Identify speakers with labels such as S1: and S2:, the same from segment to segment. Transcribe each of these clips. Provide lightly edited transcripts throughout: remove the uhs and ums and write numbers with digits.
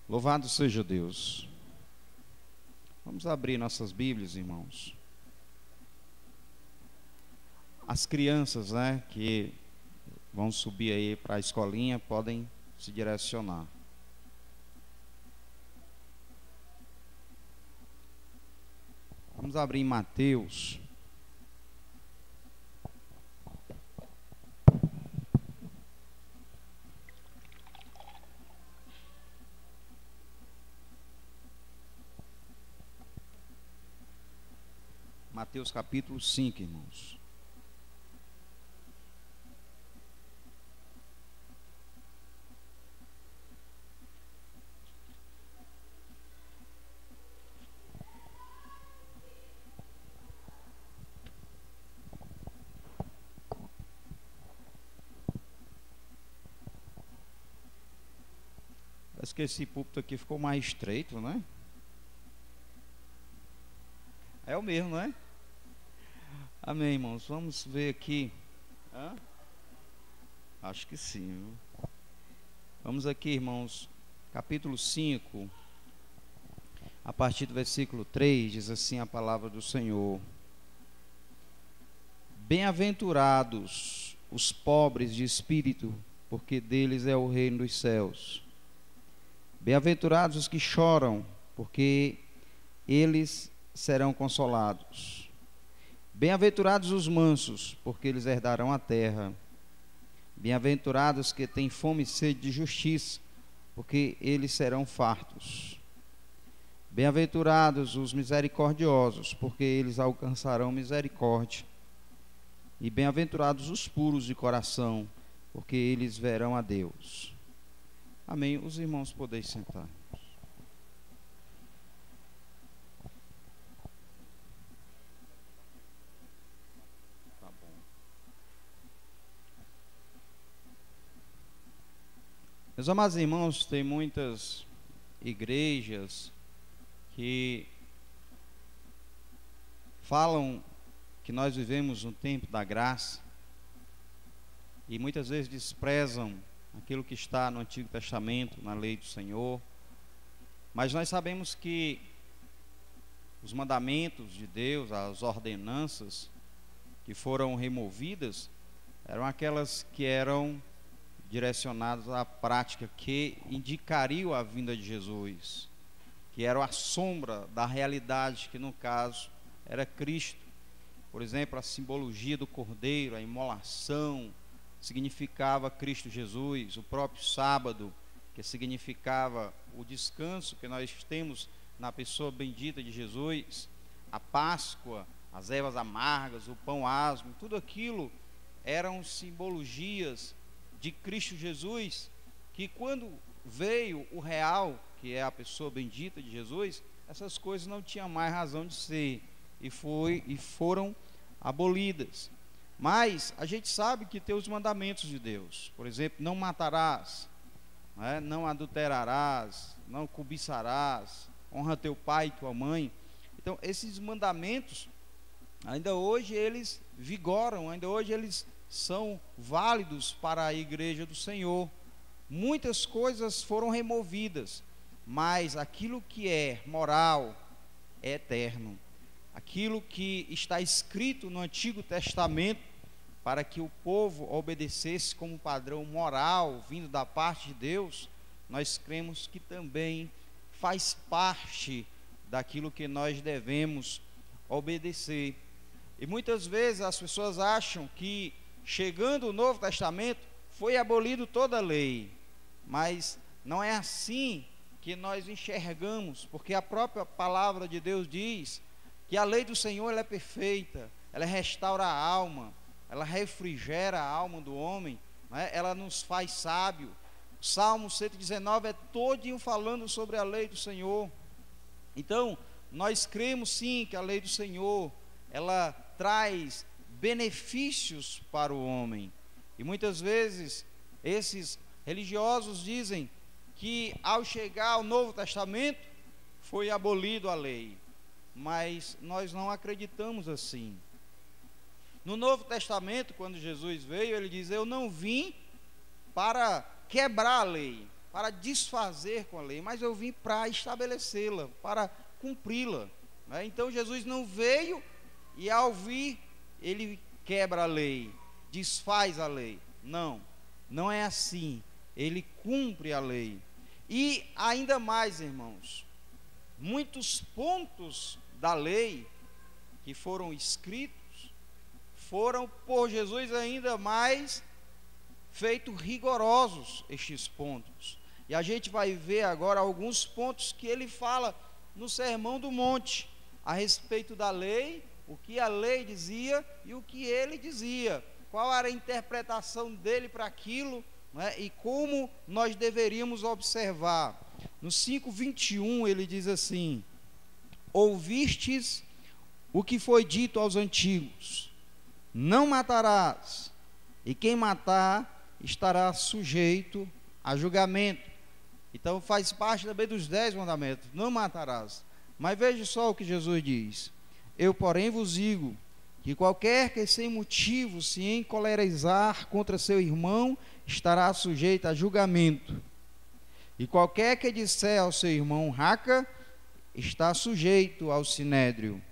S1: Louvado seja Deus. Vamos abrir nossas Bíblias, irmãos. As crianças, que vão subir aí para a escolinha, podem se direcionar. Vamos abrir em Mateus. Mateus capítulo 5, irmãos. Parece que esse púlpito aqui ficou mais estreito, né? É o mesmo, não é? Amém, irmãos. Vamos ver aqui. Acho que sim, viu? Vamos aqui, irmãos. Capítulo 5, a partir do versículo 3, diz assim a palavra do Senhor: Bem-aventurados os pobres de espírito, porque deles é o reino dos céus. Bem-aventurados os que choram, porque eles serão consolados. Bem-aventurados os mansos, porque eles herdarão a terra. Bem-aventurados que têm fome e sede de justiça, porque eles serão fartos. Bem-aventurados os misericordiosos, porque eles alcançarão misericórdia. E bem-aventurados os puros de coração, porque eles verão a Deus. Amém. Os irmãos podem sentar. Tá bom. Meus amados irmãos, tem muitas igrejas que falam que nós vivemos um tempo da graça e muitas vezes desprezam aquilo que está no Antigo Testamento, na lei do Senhor. Mas nós sabemos que os mandamentos de Deus, as ordenanças que foram removidas, eram aquelas que eram direcionadas à prática, que indicariam a vinda de Jesus, que eram a sombra da realidade, que no caso era Cristo. Por exemplo, a simbologia do Cordeiro, a imolação, significava Cristo Jesus. O próprio sábado, que significava o descanso que nós temos na pessoa bendita de Jesus. A Páscoa, as ervas amargas, o pão asmo, tudo aquilo eram simbologias de Cristo Jesus, que quando veio o real, que é a pessoa bendita de Jesus, essas coisas não tinham mais razão de ser e foram abolidas. Mas a gente sabe que tem os mandamentos de Deus. Por exemplo, não matarás, não adulterarás, não cobiçarás, honra teu pai e tua mãe. Então, esses mandamentos, ainda hoje eles vigoram, ainda hoje eles são válidos para a igreja do Senhor. Muitas coisas foram removidas, mas aquilo que é moral é eterno. Aquilo que está escrito no Antigo Testamento, para que o povo obedecesse como padrão moral vindo da parte de Deus, nós cremos que também faz parte daquilo que nós devemos obedecer. E muitas vezes as pessoas acham que, chegando o Novo Testamento, foi abolido toda a lei, mas não é assim que nós enxergamos, porque a própria palavra de Deus diz que a lei do Senhor ela é perfeita, ela restaura a alma, ela refrigera a alma do homem, ela nos faz sábio. O Salmo 119 é todinho falando sobre a lei do Senhor. Então, nós cremos sim que a lei do Senhor, ela traz benefícios para o homem. E muitas vezes, esses religiosos dizem que ao chegar ao Novo Testamento, foi abolido a lei. Mas nós não acreditamos assim. No Novo Testamento, quando Jesus veio, ele diz: eu não vim para quebrar a lei, para desfazer com a lei, mas eu vim para estabelecê-la, para cumpri-la. Então Jesus não veio e ao vir ele quebra a lei, desfaz a lei. Não, não é assim. Ele cumpre a lei. E ainda mais, irmãos, muitos pontos da lei que foram escritos foram por Jesus ainda mais feitos rigorosos, estes pontos. E a gente vai ver agora alguns pontos que ele fala no Sermão do Monte, a respeito da lei, o que a lei dizia e o que ele dizia, qual era a interpretação dele para aquilo, né, e como nós deveríamos observar. No 5:21 ele diz assim: ouvistes o que foi dito aos antigos, não matarás, e quem matar estará sujeito a julgamento. Então faz parte também dos 10 mandamentos, não matarás. Mas veja só o que Jesus diz: eu porém vos digo que qualquer que sem motivo se encolerizar contra seu irmão estará sujeito a julgamento, e qualquer que disser ao seu irmão raca está sujeito ao sinédrio,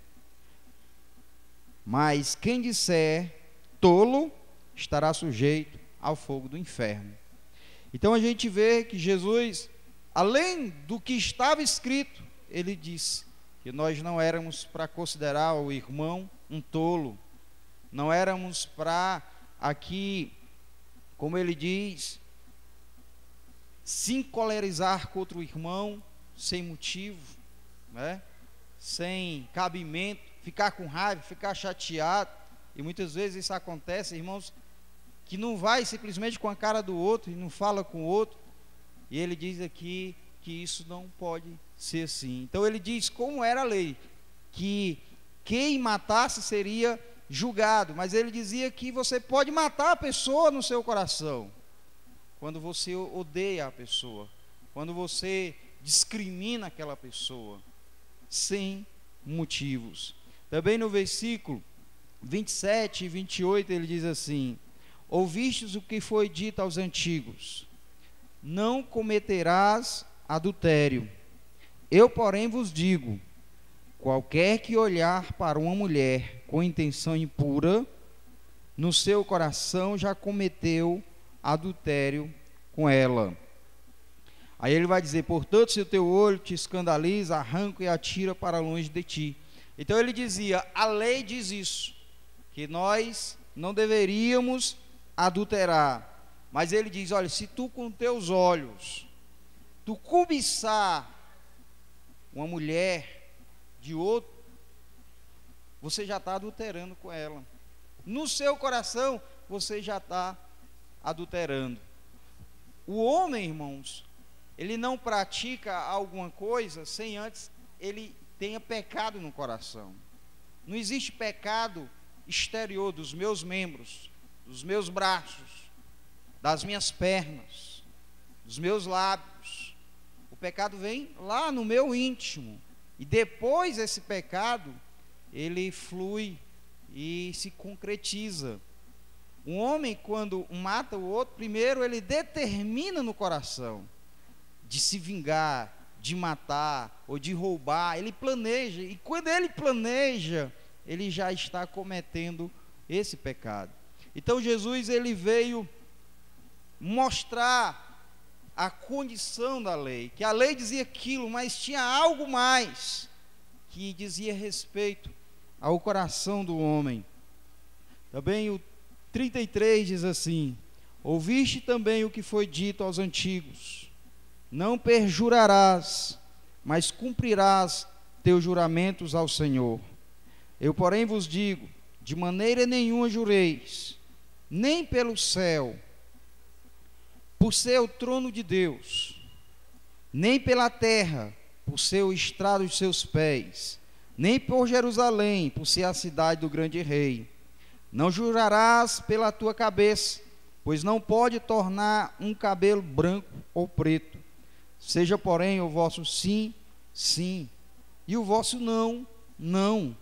S1: mas quem disser tolo estará sujeito ao fogo do inferno. Então a gente vê que Jesus, além do que estava escrito, ele disse que nós não éramos para considerar o irmão um tolo, não éramos para aqui, como ele diz, se encolerizar contra o irmão sem motivo, né? Sem cabimento, ficar com raiva, ficar chateado. E muitas vezes isso acontece, irmãos, que não vai simplesmente com a cara do outro e não fala com o outro. E ele diz aqui que isso não pode ser assim. Então ele diz como era a lei, que quem matasse seria julgado, mas ele dizia que você pode matar a pessoa no seu coração, quando você odeia a pessoa, quando você discrimina aquela pessoa, sem motivos. Também no versículo 27 e 28 ele diz assim: ouvistes o que foi dito aos antigos, não cometerás adultério. Eu, porém, vos digo, qualquer que olhar para uma mulher com intenção impura, no seu coração já cometeu adultério com ela. Aí ele vai dizer: portanto, se o teu olho te escandaliza, arranca e atira para longe de ti. Então ele dizia, a lei diz isso, que nós não deveríamos adulterar. Mas ele diz, olha, se tu com teus olhos, tu cobiçar uma mulher de outro, você já está adulterando com ela. No seu coração, você já está adulterando. O homem, irmãos, ele não pratica alguma coisa sem antes ele tenha pecado no coração. Não existe pecado exterior dos meus membros, dos meus braços, das minhas pernas, dos meus lábios. O pecado vem lá no meu íntimo. E depois esse pecado, ele flui e se concretiza. Um homem, quando mata o outro, primeiro ele determina no coração de se vingar, de matar ou de roubar. Ele planeja, e quando ele planeja, ele já está cometendo esse pecado. Então Jesus, ele veio mostrar a condição da lei, que a lei dizia aquilo, mas tinha algo mais, que dizia respeito ao coração do homem. Também o 33 diz assim: ouviste também o que foi dito aos antigos, não perjurarás, mas cumprirás teus juramentos ao Senhor. Eu, porém, vos digo, de maneira nenhuma jureis, nem pelo céu, por ser o trono de Deus, nem pela terra, por ser o estrado dos seus pés, nem por Jerusalém, por ser a cidade do grande rei. Não jurarás pela tua cabeça, pois não pode tornar um cabelo branco ou preto. Seja, porém, o vosso sim, sim, e o vosso não, não.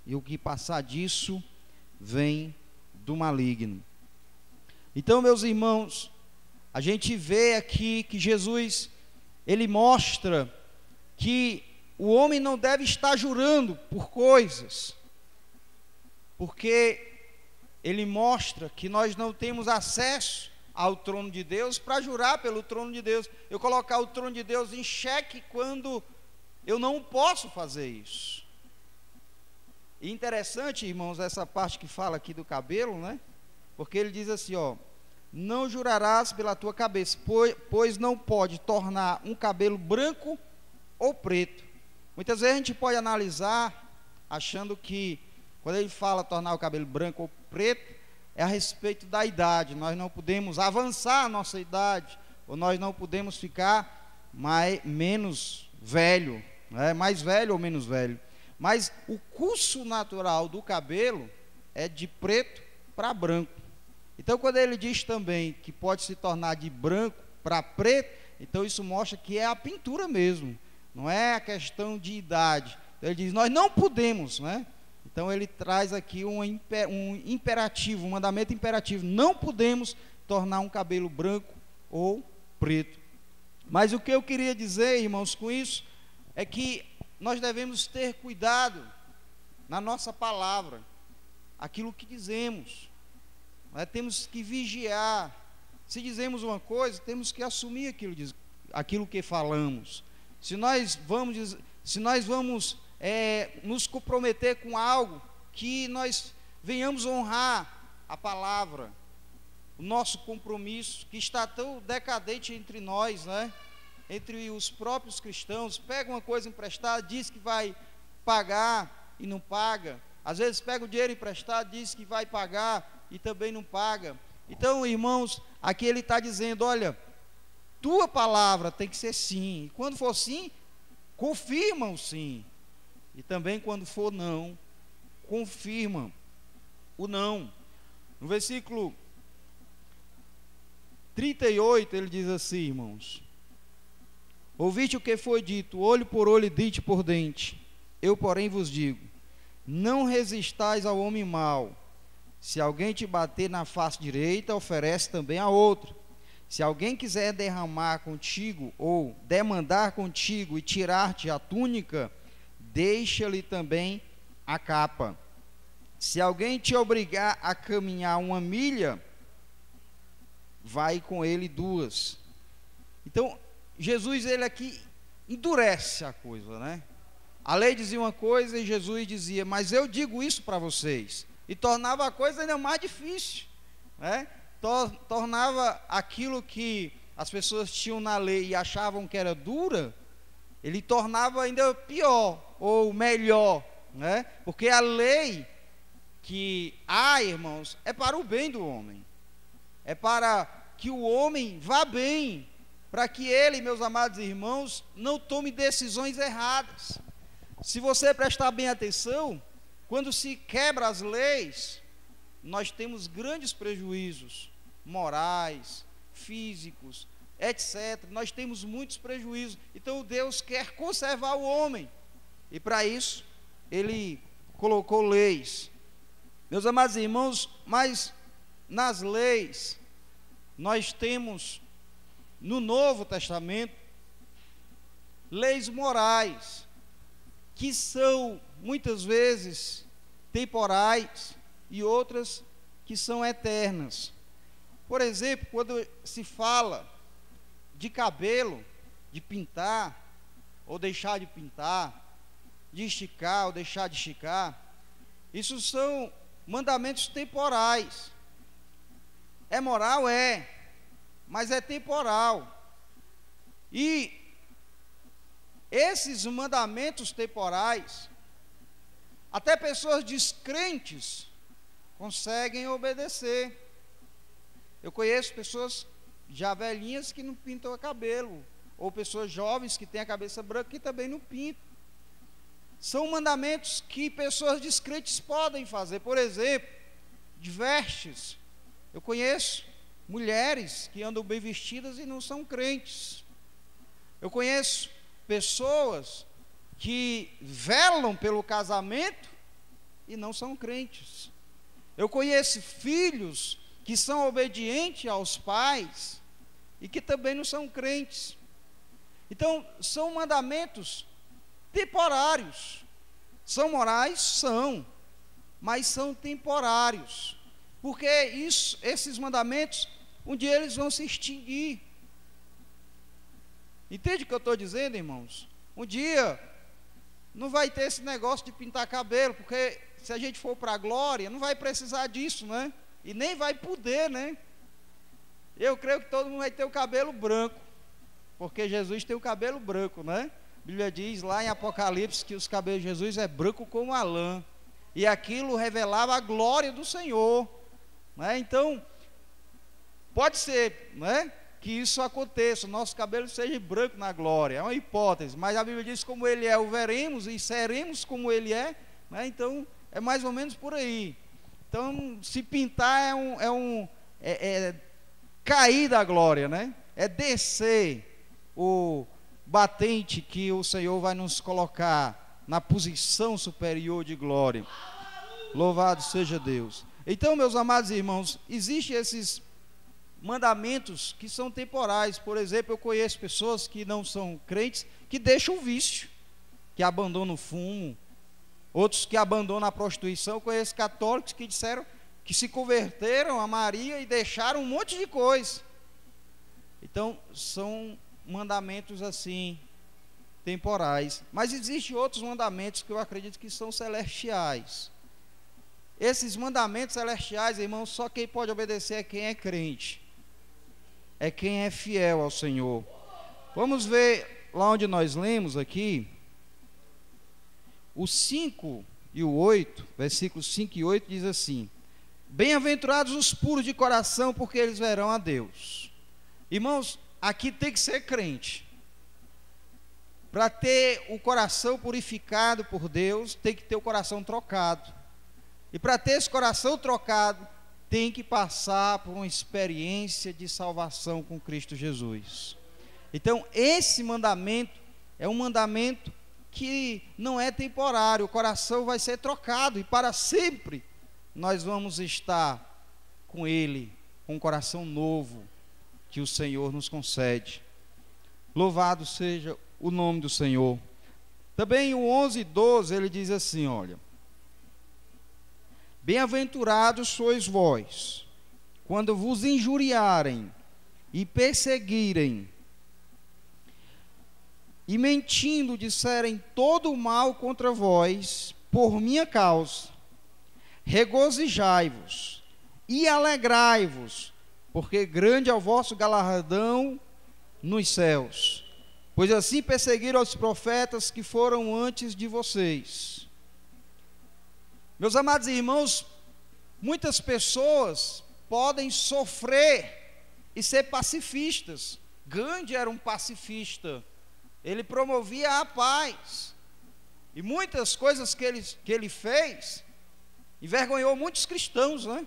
S1: E o que passar disso vem do maligno. Então, meus irmãos, a gente vê aqui que Jesus, ele mostra que o homem não deve estar jurando por coisas, porque ele mostra que nós não temos acesso ao trono de Deus para jurar pelo trono de Deus. Eu colocar o trono de Deus em xeque quando eu não posso fazer isso. E interessante, irmãos, essa parte que fala aqui do cabelo, né? Porque ele diz assim, ó: não jurarás pela tua cabeça, pois não pode tornar um cabelo branco ou preto. Muitas vezes a gente pode analisar achando que quando ele fala tornar o cabelo branco ou preto, é a respeito da idade. Nós não podemos avançar a nossa idade, ou nós não podemos ficar menos velho, né? Mais velho ou menos velho. Mas o curso natural do cabelo é de preto para branco. Então, quando ele diz também que pode se tornar de branco para preto, então isso mostra que é a pintura mesmo, não é a questão de idade. Então, ele diz, nós não podemos, né? Então ele traz aqui um imperativo, um mandamento imperativo: não podemos tornar um cabelo branco ou preto. Mas o que eu queria dizer, irmãos, com isso, é que nós devemos ter cuidado na nossa palavra, aquilo que dizemos. Nós temos que vigiar. Se dizemos uma coisa, temos que assumir aquilo que falamos. Se nós vamos nos comprometer com algo, que nós venhamos honrar a palavra, o nosso compromisso, que está tão decadente entre nós, né? Entre os próprios cristãos. Pega uma coisa emprestada, diz que vai pagar e não paga. Às vezes pega o dinheiro emprestado, diz que vai pagar e também não paga. Então, irmãos, aqui ele está dizendo, olha, tua palavra tem que ser sim, e quando for sim, confirma o sim, e também quando for não, confirma o não. No versículo 38 ele diz assim, irmãos: ouviste o que foi dito, olho por olho e dente por dente. Eu, porém, vos digo, não resistais ao homem mau. Se alguém te bater na face direita, oferece também a outra. Se alguém quiser derramar contigo ou demandar contigo e tirar-te a túnica, deixa-lhe também a capa. Se alguém te obrigar a caminhar 1 milha, vai com ele 2. Então, Jesus, ele aqui endurece a coisa, né? A lei dizia uma coisa e Jesus dizia, mas eu digo isso para vocês. E tornava a coisa ainda mais difícil, né? Tornava aquilo que as pessoas tinham na lei e achavam que era dura, ele tornava ainda pior ou melhor, né? Porque a lei que há, irmãos, é para o bem do homem, é para que o homem vá bem, para que ele, meus amados irmãos, não tome decisões erradas. Se você prestar bem atenção, quando se quebra as leis, nós temos grandes prejuízos morais, físicos, etc. Nós temos muitos prejuízos. Então Deus quer conservar o homem, e para isso ele colocou leis. Meus amados irmãos, mas nas leis nós temos no Novo Testamento leis morais que são muitas vezes temporais e outras que são eternas. Por exemplo, quando se fala de cabelo, de pintar ou deixar de pintar, de esticar ou deixar de esticar, isso são mandamentos temporais. É moral? É, mas é temporal. E esses mandamentos temporais, até pessoas descrentes conseguem obedecer. Eu conheço pessoas já velhinhas que não pintam o cabelo, ou pessoas jovens que têm a cabeça branca que também não pintam. São mandamentos que pessoas descrentes podem fazer. Por exemplo, de vestes. Eu conheço mulheres que andam bem vestidas e não são crentes. Eu conheço pessoas que velam pelo casamento e não são crentes. Eu conheço filhos que são obedientes aos pais, e que também não são crentes. Então, são mandamentos temporários. São morais? São, mas são temporários. Porque esses mandamentos, um dia eles vão se extinguir. Entende o que eu estou dizendo, irmãos? Um dia não vai ter esse negócio de pintar cabelo, porque se a gente for para a glória, não vai precisar disso, né? E nem vai poder, né? Eu creio que todo mundo vai ter o cabelo branco, porque Jesus tem o cabelo branco, né? A Bíblia diz lá em Apocalipse que os cabelos de Jesus é branco como a lã, e aquilo revelava a glória do Senhor, né? Então, pode ser, né, que isso aconteça, o nosso cabelo seja branco na glória, é uma hipótese, mas a Bíblia diz como ele é, o veremos e seremos como ele é, né? Então, é mais ou menos por aí. Então, se pintar é cair da glória, né? É descer o batente que o Senhor vai nos colocar na posição superior de glória. Louvado seja Deus. Então, meus amados irmãos, existem esses mandamentos que são temporais. Por exemplo, eu conheço pessoas que não são crentes, que deixam o vício, que abandonam o fumo, outros que abandonam a prostituição. Eu conheço católicos que disseram que se converteram a Maria e deixaram um monte de coisa. Então, são mandamentos assim, temporais. Mas existem outros mandamentos que eu acredito que são celestiais. Esses mandamentos celestiais, irmãos, só quem pode obedecer é quem é crente, é quem é fiel ao Senhor. Vamos ver lá onde nós lemos aqui, o 5 e o 8, versículos 5 e 8 diz assim: bem-aventurados os puros de coração, porque eles verão a Deus. Irmãos, aqui tem que ser crente. Para ter o coração purificado por Deus, tem que ter o coração trocado. E para ter esse coração trocado, tem que passar por uma experiência de salvação com Cristo Jesus. Então, esse mandamento é um mandamento que não é temporário. O coração vai ser trocado e para sempre nós vamos estar com Ele, com um coração novo que o Senhor nos concede. Louvado seja o nome do Senhor. Também o 11 e 12 ele diz assim, olha: bem-aventurados sois vós, quando vos injuriarem e perseguirem, e mentindo disserem todo o mal contra vós, por minha causa. Regozijai-vos e alegrai-vos, porque grande é o vosso galardão nos céus. Pois assim perseguiram os profetas que foram antes de vocês. Meus amados irmãos, muitas pessoas podem sofrer e ser pacifistas. Gandhi era um pacifista. Ele promovia a paz. E muitas coisas que ele fez envergonhou muitos cristãos, né?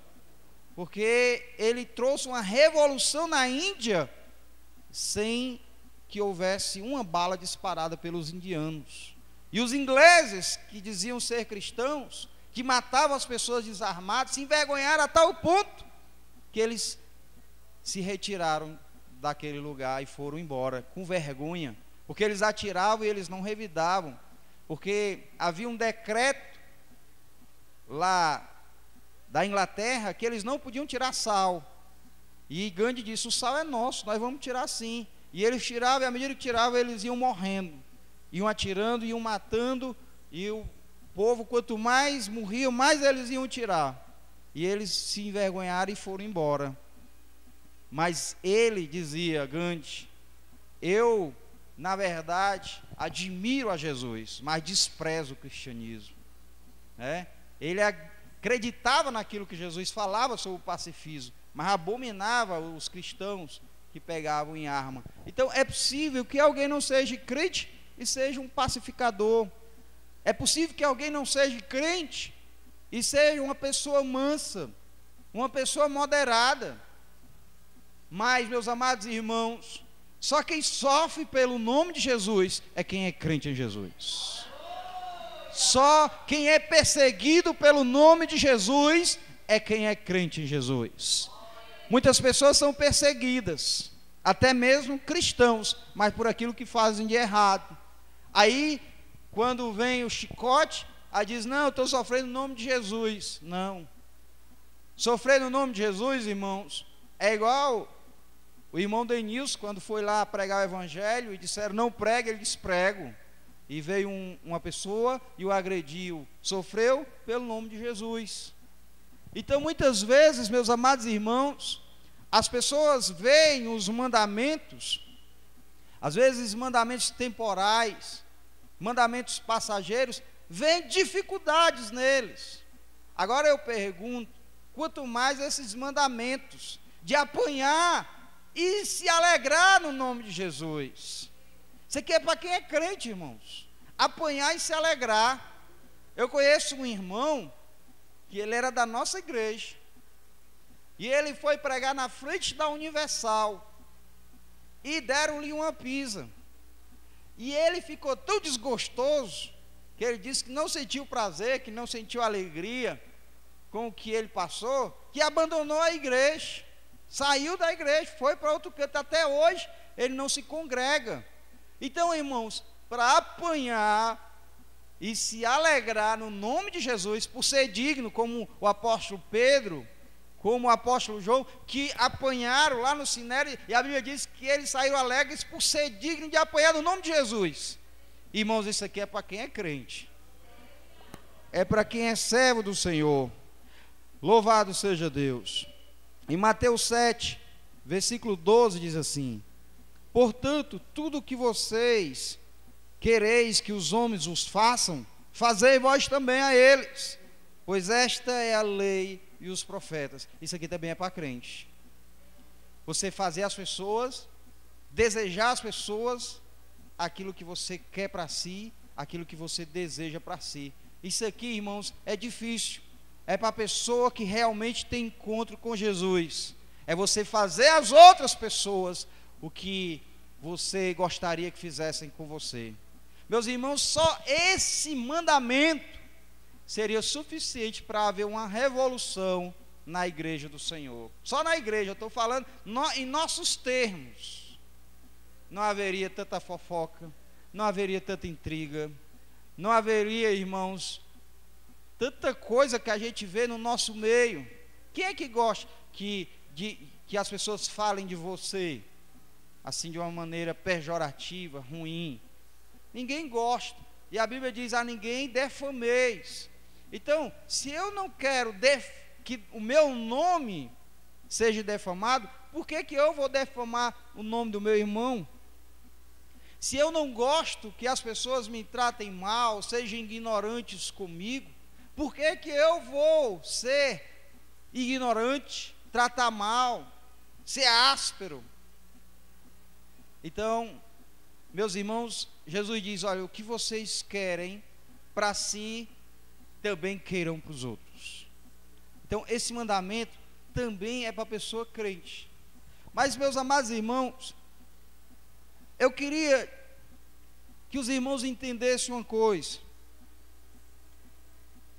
S1: Porque ele trouxe uma revolução na Índia sem que houvesse uma bala disparada pelos indianos. E os ingleses, que diziam ser cristãos, que matavam as pessoas desarmadas, se envergonharam a tal ponto que eles se retiraram daquele lugar e foram embora com vergonha, porque eles atiravam e eles não revidavam, porque havia um decreto lá da Inglaterra que eles não podiam tirar sal, e Gandhi disse: o sal é nosso, nós vamos tirar sim. E eles tiravam, e à medida que tiravam, eles iam morrendo, iam atirando, iam matando, e o povo, quanto mais morriam, mais eles iam tirar, e eles se envergonharam e foram embora. Mas ele dizia, Gandhi: eu, na verdade, admiro a Jesus, mas desprezo o cristianismo. Ele acreditava naquilo que Jesus falava sobre o pacifismo, mas abominava os cristãos que pegavam em arma. Então é possível que alguém não seja crente e seja um pacificador. É possível que alguém não seja crente e seja uma pessoa mansa, uma pessoa moderada. Mas, meus amados irmãos, só quem sofre pelo nome de Jesus é quem é crente em Jesus. Só quem é perseguido pelo nome de Jesus é quem é crente em Jesus. Muitas pessoas são perseguidas, até mesmo cristãos, mas por aquilo que fazem de errado. Aí, quando vem o chicote, aí diz, não, eu estou sofrendo no nome de Jesus. Não. Sofrer no nome de Jesus, irmãos, é igual o irmão Denilson, quando foi lá pregar o evangelho, e disseram, não pregue, ele disse, prego. E veio uma pessoa e o agrediu. Sofreu pelo nome de Jesus. Então, muitas vezes, meus amados irmãos, as pessoas veem os mandamentos, às vezes mandamentos temporais, mandamentos passageiros, veem dificuldades neles. Agora eu pergunto, quanto mais esses mandamentos de apanhar e se alegrar no nome de Jesus. Isso aqui é para quem é crente, irmãos. Apanhar e se alegrar. Eu conheço um irmão que ele era da nossa igreja. E ele foi pregar na frente da Universal. E deram-lhe uma pisa. E ele ficou tão desgostoso, que ele disse que não sentiu prazer, que não sentiu alegria com o que ele passou, que abandonou a igreja. Saiu da igreja, foi para outro canto. Até hoje ele não se congrega. Então, irmãos, para apanhar e se alegrar no nome de Jesus, por ser digno, como o apóstolo Pedro, como o apóstolo João, que apanharam lá no Sinédrio, e a Bíblia diz que eles saíram alegres por ser digno de apanhar no nome de Jesus. Irmãos, isso aqui é para quem é crente, é para quem é servo do Senhor. Louvado seja Deus. Em Mateus 7, versículo 12 diz assim, portanto, tudo o que vocês quereis que os homens os façam, fazei vós também a eles, pois esta é a lei e os profetas. Isso aqui também é para crente. Você fazer as pessoas, desejar as pessoas, aquilo que você quer para si, aquilo que você deseja para si. Isso aqui, irmãos, é difícil. É para a pessoa que realmente tem encontro com Jesus. É você fazer às outras pessoas o que você gostaria que fizessem com você. Meus irmãos, só esse mandamento seria suficiente para haver uma revolução na igreja do Senhor. Só na igreja, eu estou falando em nossos termos. Não haveria tanta fofoca, não haveria tanta intriga, não haveria, irmãos, tanta coisa que a gente vê no nosso meio. Quem é que gosta que as pessoas falem de você assim, de uma maneira pejorativa, ruim? Ninguém gosta. E a Bíblia diz, a ninguém defameis. Então, se eu não quero que o meu nome seja defamado, por que eu vou defamar o nome do meu irmão? Se eu não gosto que as pessoas me tratem mal, sejam ignorantes comigo, por que eu vou ser ignorante, tratar mal, ser áspero? Então, meus irmãos, Jesus diz, olha, o que vocês querem para si, também queiram para os outros. Então, esse mandamento também é para a pessoa crente. Mas, meus amados irmãos, eu queria que os irmãos entendessem uma coisa.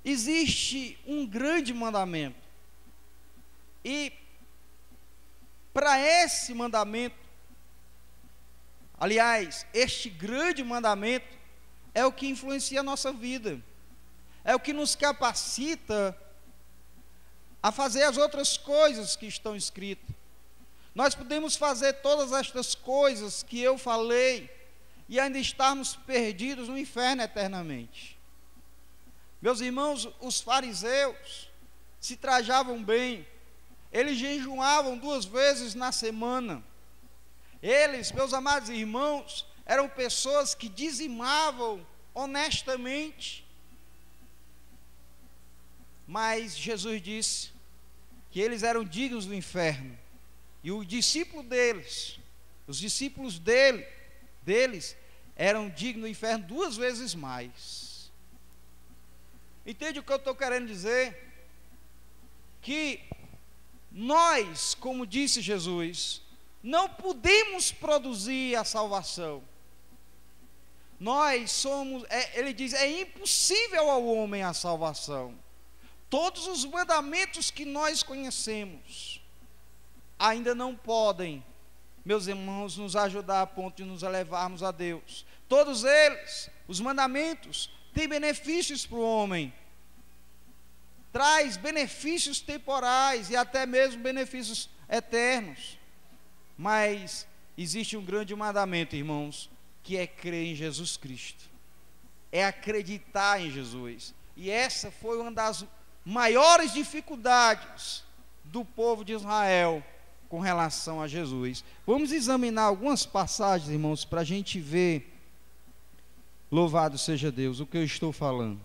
S1: Existe um grande mandamento, e para esse mandamento, aliás, este grande mandamento é o que influencia a nossa vida, é o que nos capacita a fazer as outras coisas que estão escritas. Nós podemos fazer todas estas coisas que eu falei e ainda estarmos perdidos no inferno eternamente. Meus irmãos, os fariseus se trajavam bem, eles jejuavam 2 vezes na semana. Eles, meus amados irmãos, eram pessoas que dizimavam honestamente. Mas Jesus disse que eles eram dignos do inferno. E o discípulo deles, os discípulos deles, eram dignos do inferno 2 vezes mais. Entende o que eu estou querendo dizer? Que nós, como disse Jesus, não podemos produzir a salvação. Nós somos, ele diz, é impossível ao homem a salvação. Todos os mandamentos que nós conhecemos ainda não podem meus irmãos, nos ajudar a ponto de nos elevarmos a Deus. Todos eles, os mandamentos, têm benefícios para o homem. Traz benefícios temporais e até mesmo benefícios eternos. Mas existe um grande mandamento, irmãos, que é crer em Jesus Cristo. É acreditar em Jesus. E essa foi uma das maiores dificuldades do povo de Israel com relação a Jesus. Vamos examinar algumas passagens, irmãos, para a gente ver, louvado seja Deus, o que eu estou falando.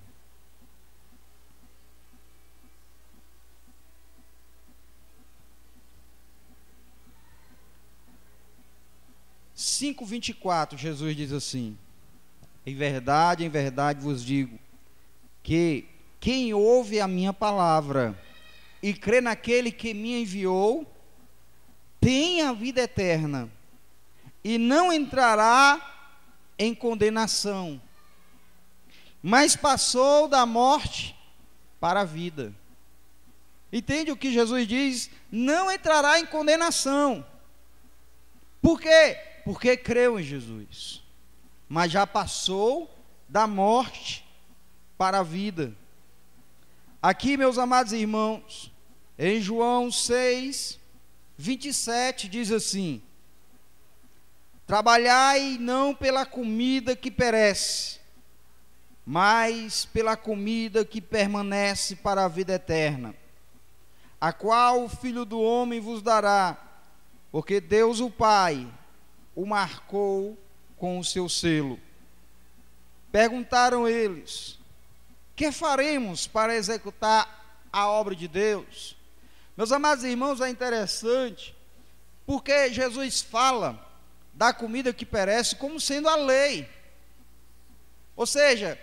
S1: (5:24), Jesus diz assim: em verdade vos digo, que quem ouve a minha palavra e crê naquele que me enviou, tem a vida eterna, e não entrará em condenação, mas passou da morte para a vida. Entende o que Jesus diz? Não entrará em condenação. Por quê? Porque creu em Jesus, mas já passou da morte para a vida. Aqui, meus amados irmãos, em João 6:27 diz assim: trabalhai não pela comida que perece, mas pela comida que permanece para a vida eterna, a qual o Filho do Homem vos dará, porque Deus o Pai o marcou com o seu selo. Perguntaram eles: que faremos para executar a obra de Deus? Meus amados irmãos, é interessante, porque Jesus fala da comida que perece como sendo a lei. Ou seja,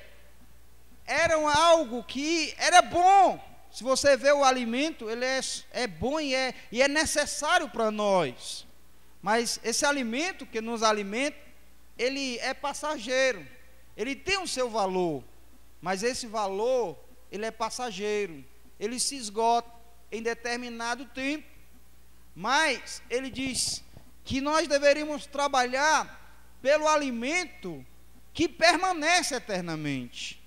S1: era algo que era bom. Se você vê o alimento, ele é bom e é necessário para nós. Mas esse alimento que nos alimenta, ele é passageiro. Ele tem o seu valor, mas esse valor, ele é passageiro. Ele se esgota em determinado tempo. Mas ele diz que nós deveríamos trabalhar pelo alimento que permanece eternamente.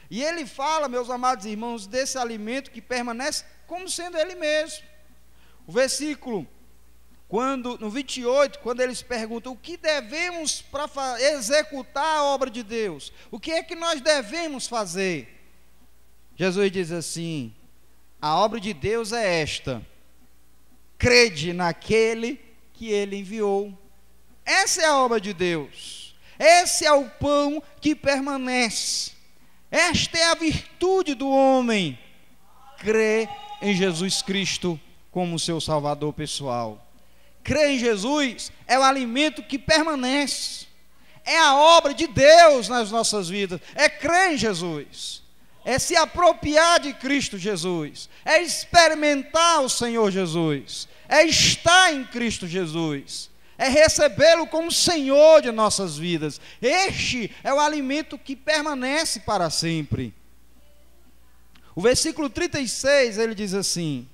S1: E ele fala, meus amados irmãos, desse alimento que permanece como sendo ele mesmo. O versículo, no 28, quando eles perguntam o que devemos para executar a obra de Deus, o que é que nós devemos fazer? Jesus diz assim: a obra de Deus é esta: crede naquele que ele enviou. Essa é a obra de Deus. Esse é o pão que permanece. Esta é a virtude do homem: crer em Jesus Cristo como seu Salvador pessoal. Crer em Jesus é o alimento que permanece. É a obra de Deus nas nossas vidas. É crer em Jesus. É se apropriar de Cristo Jesus. É experimentar o Senhor Jesus. É estar em Cristo Jesus. É recebê-lo como Senhor de nossas vidas. Este é o alimento que permanece para sempre. O versículo 36, ele diz assim,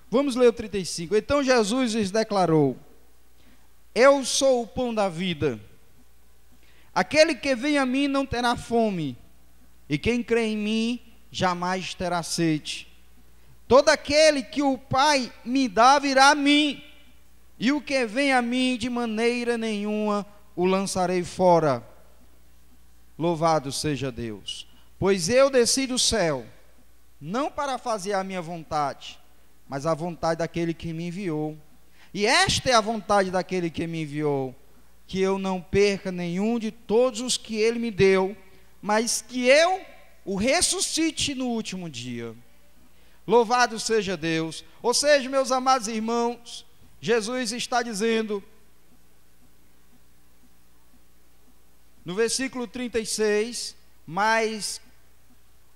S1: vamos ler o 35. Então Jesus lhes declarou: eu sou o pão da vida. Aquele que vem a mim não terá fome, e quem crê em mim jamais terá sede. Todo aquele que o Pai me dá virá a mim, e o que vem a mim de maneira nenhuma o lançarei fora. Louvado seja Deus. Pois eu desci do céu, não para fazer a minha vontade, mas a vontade daquele que me enviou. E esta é a vontade daquele que me enviou, que eu não perca nenhum de todos os que ele me deu, mas que eu o ressuscite no último dia. Louvado seja Deus. Ou seja, meus amados irmãos, Jesus está dizendo, no versículo 36, mas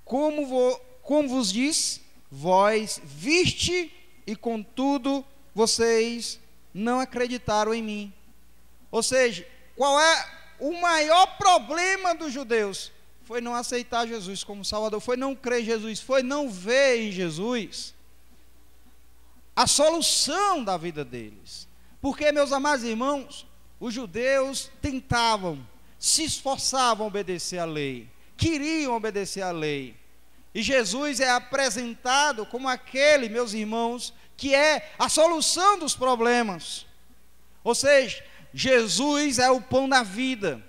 S1: como vos disse, vós viste e contudo vocês não acreditaram em mim. Ou seja, qual é o maior problema dos judeus? Foi não aceitar Jesus como Salvador, foi não crer em Jesus, foi não ver em Jesus a solução da vida deles. Porque, meus amados irmãos, os judeus tentavam, se esforçavam a obedecer à lei, queriam obedecer à lei. E Jesus é apresentado como aquele, meus irmãos, que é a solução dos problemas. Ou seja, Jesus é o pão da vida,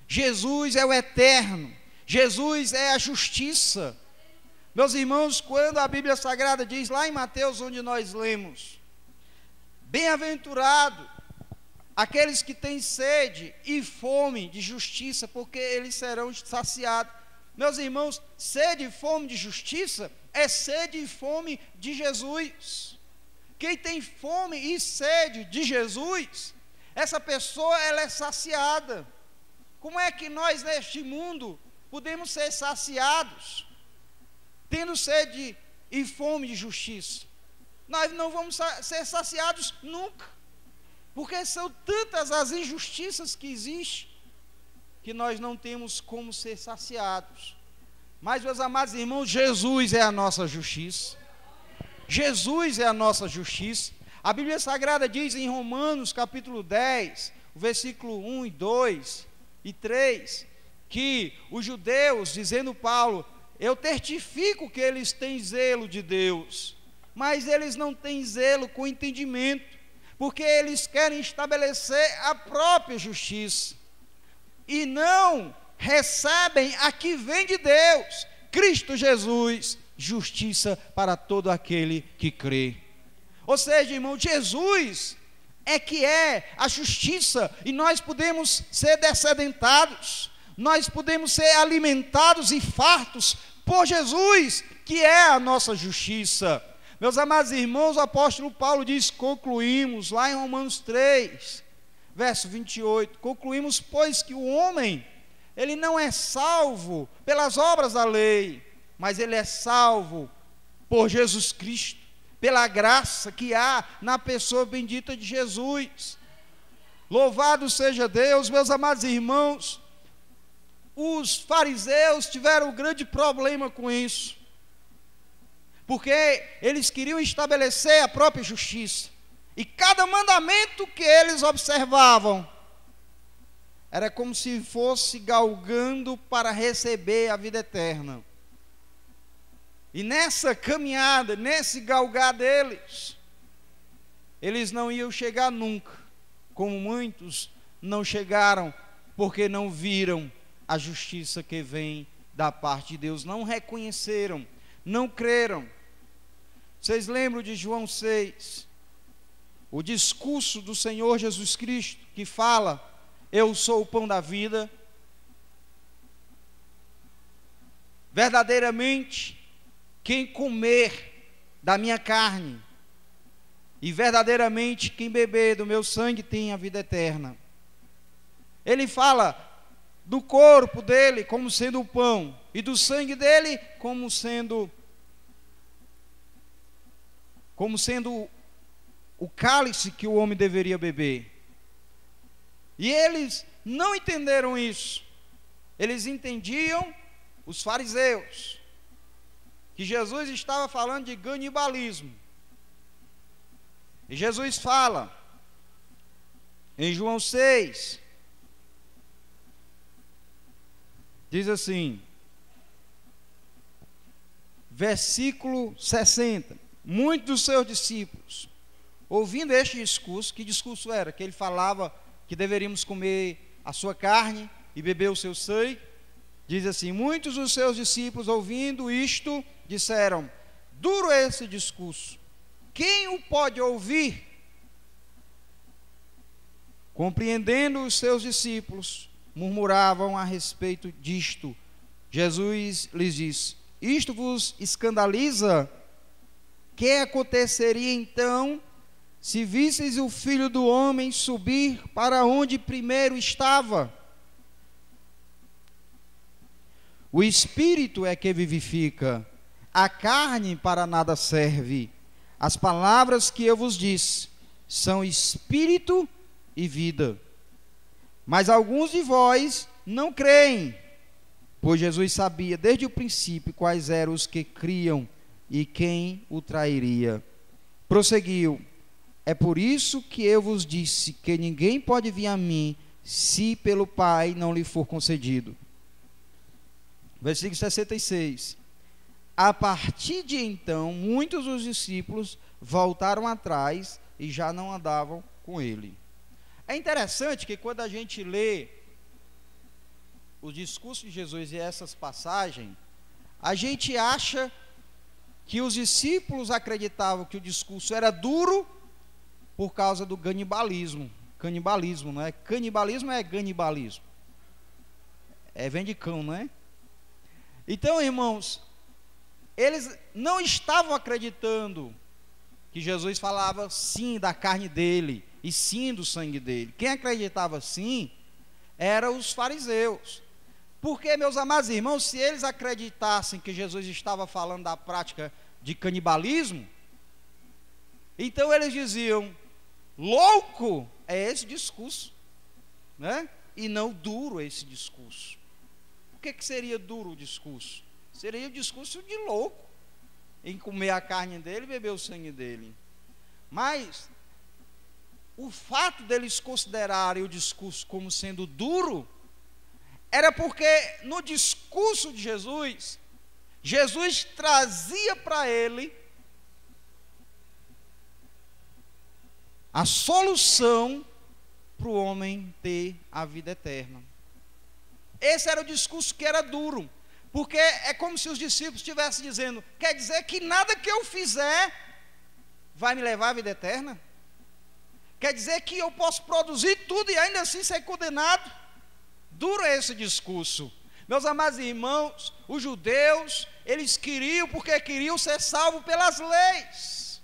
S1: Jesus é o eterno, Jesus é a justiça. Meus irmãos, quando a Bíblia Sagrada diz lá em Mateus, onde nós lemos: bem-aventurado aqueles que têm sede e fome de justiça, porque eles serão saciados. Meus irmãos, sede e fome de justiça é sede e fome de Jesus. Quem tem fome e sede de Jesus, essa pessoa ela é saciada. Como é que nós neste mundo podemos ser saciados, tendo sede e fome de justiça? Nós não vamos ser saciados nunca, porque são tantas as injustiças que existem, que nós não temos como ser saciados. Mas, meus amados irmãos, Jesus é a nossa justiça. Jesus é a nossa justiça. A Bíblia Sagrada diz em Romanos capítulo 10, versículo 1 e 2 e 3, que os judeus, dizendo Paulo, eu testifico que eles têm zelo de Deus, mas eles não têm zelo com entendimento, porque eles querem estabelecer a própria justiça, e não recebem a que vem de Deus, Cristo Jesus, justiça para todo aquele que crê. Ou seja, irmão, Jesus é que é a justiça, e nós podemos ser descedentados, nós podemos ser alimentados e fartos por Jesus, que é a nossa justiça. Meus amados irmãos, o apóstolo Paulo diz, concluímos, lá em Romanos 3, verso 28, concluímos, pois, que o homem, ele não é salvo pelas obras da lei, mas ele é salvo por Jesus Cristo, pela graça que há na pessoa bendita de Jesus. Louvado seja Deus. Meus amados irmãos, os fariseus tiveram um grande problema com isso, porque eles queriam estabelecer a própria justiça, e cada mandamento que eles observavam era como se fosse galgando para receber a vida eterna. E nessa caminhada, nesse galgar deles, eles não iam chegar nunca, como muitos não chegaram, porque não viram a justiça que vem da parte de Deus, não reconheceram, não creram. Vocês lembram de João 6, o discurso do Senhor Jesus Cristo, que fala, eu sou o pão da vida, verdadeiramente, quem comer da minha carne, e verdadeiramente quem beber do meu sangue tem a vida eterna. Ele fala do corpo dele como sendo o pão, e do sangue dele como sendo o cálice que o homem deveria beber. E eles não entenderam isso. Eles entendiam, os fariseus, que Jesus estava falando de canibalismo. E Jesus fala em João 6, diz assim, versículo 60, muitos dos seus discípulos, ouvindo este discurso, que discurso era? Que ele falava que deveríamos comer a sua carne e beber o seu sangue. Diz assim, muitos dos seus discípulos, ouvindo isto, disseram, duro é esse discurso, quem o pode ouvir? Compreendendo os seus discípulos, murmuravam a respeito disto. Jesus lhes disse, isto vos escandaliza? Que aconteceria então, se visseis o Filho do Homem subir para onde primeiro estava? O Espírito é que vivifica, a carne para nada serve. As palavras que eu vos disse são Espírito e vida. Mas alguns de vós não creem, pois Jesus sabia desde o princípio quais eram os que criam e quem o trairia. prosseguiu: é por isso que eu vos disse que ninguém pode vir a mim se pelo Pai não lhe for concedido. Versículo 66. A partir de então, muitos dos discípulos voltaram atrás e já não andavam com ele. É interessante que quando a gente lê o discurso de Jesus e essas passagens, a gente acha que os discípulos acreditavam que o discurso era duro por causa do canibalismo. Canibalismo, não é? Canibalismo é ganibalismo. Vem de cão, não é? Então, irmãos, eles não estavam acreditando que Jesus falava sim da carne dele e sim do sangue dele. Quem acreditava sim eram os fariseus. Porque, meus amados irmãos, se eles acreditassem que Jesus estava falando da prática de canibalismo, então eles diziam: louco é esse discurso, né? E não duro esse discurso. O que seria duro o discurso? Seria o discurso de louco, em comer a carne dele e beber o sangue dele. Mas o fato deles considerarem o discurso como sendo duro era porque no discurso de Jesus, Jesus trazia para ele a solução para o homem ter a vida eterna. Esse era o discurso que era duro, porque é como se os discípulos estivessem dizendo: quer dizer que nada que eu fizer vai me levar à vida eterna? Quer dizer que eu posso produzir tudo e ainda assim ser condenado? Duro é esse discurso. Meus amados irmãos, os judeus, eles queriam, porque queriam ser salvos pelas leis.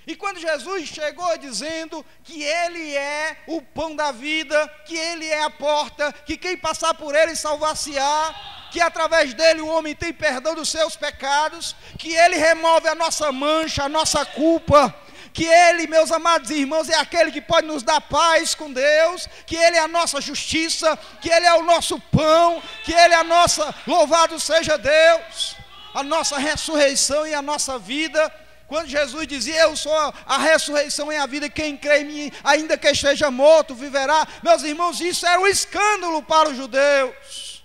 S1: E quando Jesus chegou dizendo que Ele é o pão da vida, que Ele é a porta, que quem passar por Ele salvar-se-á, que através dele o homem tem perdão dos seus pecados, que Ele remove a nossa mancha, a nossa culpa, que Ele, meus amados irmãos, é aquele que pode nos dar paz com Deus, que Ele é a nossa justiça, que Ele é o nosso pão, que Ele é a nossa, louvado seja Deus, a nossa ressurreição e a nossa vida. Quando Jesus dizia: eu sou a ressurreição e a vida, quem crê em mim, ainda que esteja morto, viverá. Meus irmãos, isso era um escândalo para os judeus,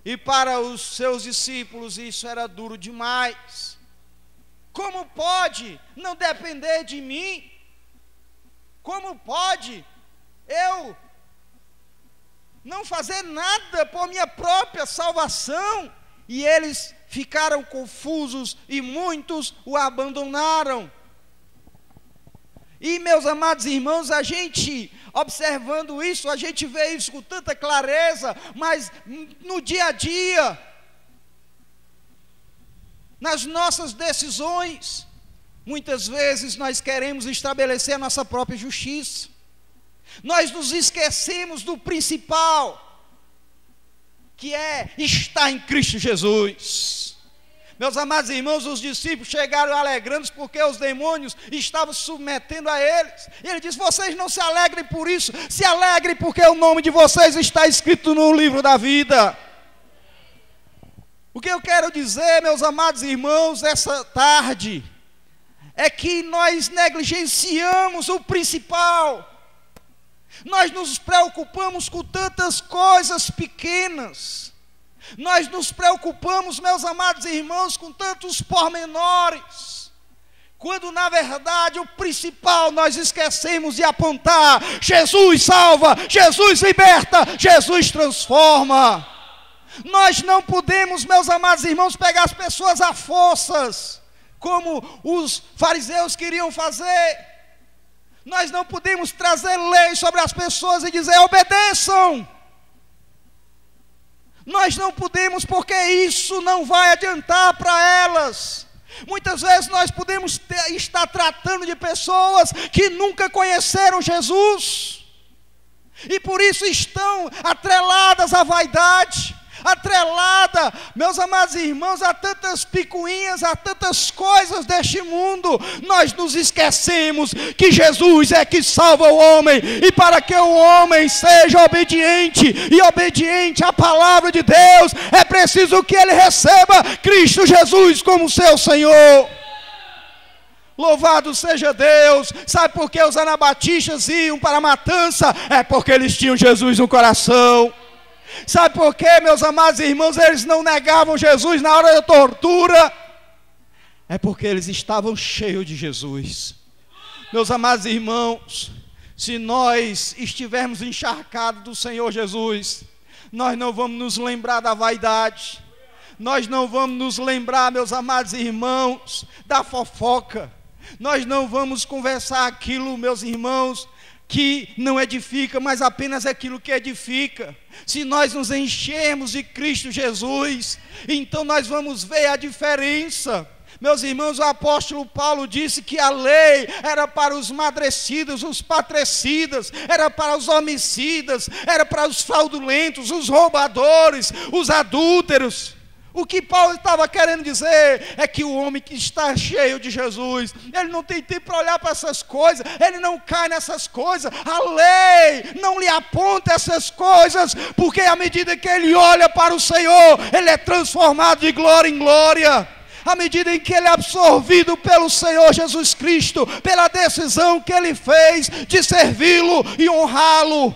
S1: e para os seus discípulos isso era duro demais. Como pode não depender de mim? Como pode eu não fazer nada por minha própria salvação? E eles ficaram confusos e muitos o abandonaram. E, meus amados irmãos, a gente observando isso, a gente vê isso com tanta clareza, mas no dia a dia, nas nossas decisões, muitas vezes nós queremos estabelecer a nossa própria justiça. Nós nos esquecemos do principal, que é estar em Cristo Jesus. Meus amados irmãos, os discípulos chegaram alegrando-se porque os demônios estavam submetendo a eles. E ele disse: vocês não se alegrem por isso, se alegrem porque o nome de vocês está escrito no livro da vida. O que eu quero dizer, meus amados irmãos, essa tarde, é que nós negligenciamos o principal. Nós nos preocupamos com tantas coisas pequenas. Nós nos preocupamos, meus amados irmãos, com tantos pormenores, quando na verdade o principal nós esquecemos de apontar: Jesus salva, Jesus liberta, Jesus transforma. Nós não podemos, meus amados irmãos, pegar as pessoas a forças, como os fariseus queriam fazer. Nós não podemos trazer leis sobre as pessoas e dizer: obedeçam. Nós não podemos, porque isso não vai adiantar para elas. Muitas vezes nós podemos estar tratando de pessoas que nunca conheceram Jesus, e por isso estão atreladas à vaidade, atrelada, meus amados irmãos, a tantas picuinhas, a tantas coisas deste mundo. Nós nos esquecemos que Jesus é que salva o homem, e para que o homem seja obediente, e obediente à palavra de Deus, é preciso que ele receba Cristo Jesus como seu Senhor. Louvado seja Deus. Sabe por que os anabatistas iam para a matança? É porque eles tinham Jesus no coração. Sabe por que, meus amados irmãos, eles não negavam Jesus na hora da tortura? É porque eles estavam cheios de Jesus. Meus amados irmãos, se nós estivermos encharcados do Senhor Jesus, nós não vamos nos lembrar da vaidade, nós não vamos nos lembrar, meus amados irmãos, da fofoca, nós não vamos conversar aquilo, meus irmãos, que não edifica, mas apenas aquilo que edifica. Se nós nos enchermos de Cristo Jesus, então nós vamos ver a diferença. Meus irmãos, o apóstolo Paulo disse que a lei era para os madrecidos, os patricidas, era para os homicidas, era para os fraudulentos, os roubadores, os adúlteros. O que Paulo estava querendo dizer é que o homem que está cheio de Jesus, ele não tem tempo para olhar para essas coisas, ele não cai nessas coisas, a lei não lhe aponta essas coisas, porque à medida que ele olha para o Senhor, ele é transformado de glória em glória. À medida em que ele é absorvido pelo Senhor Jesus Cristo, pela decisão que ele fez de servi-lo e honrá-lo.